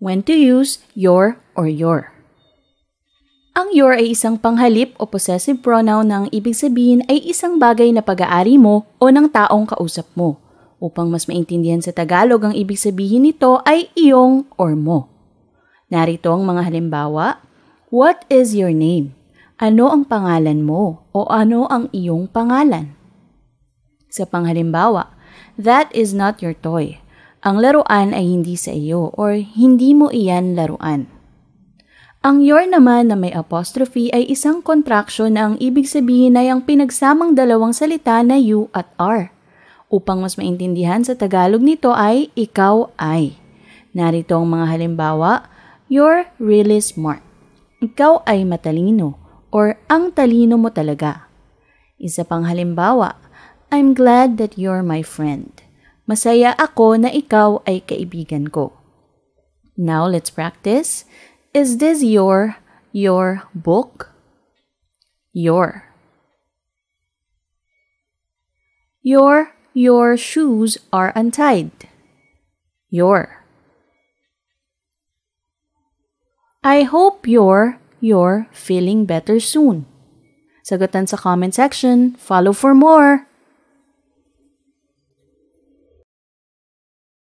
When to use your or your. Ang your ay isang panghalip o possessive pronoun na ang ibig sabihin ay isang bagay na pag-aari mo o ng taong kausap mo. Upang mas maintindihan sa Tagalog, ang ibig sabihin nito ay iyong or mo. Narito ang mga halimbawa. What is your name? Ano ang pangalan mo o ano ang iyong pangalan? Sa panghalimbawa, that is not your toy. Ang laruan ay hindi sa iyo or hindi mo iyan laruan. Ang your naman na may apostrophe ay isang contraction na ang ibig sabihin ay ang pinagsamang dalawang salita na you at are. Upang mas maintindihan sa Tagalog nito ay ikaw ay. Narito ang mga halimbawa. You're really smart. Ikaw ay matalino or ang talino mo talaga. Isa pang halimbawa. I'm glad that you're my friend. Masaya ako na ikaw ay kaibigan ko. Now let's practice. Is this your book? Your shoes are untied. Your. I hope you're feeling better soon. Sagutan sa comment section. Follow for more.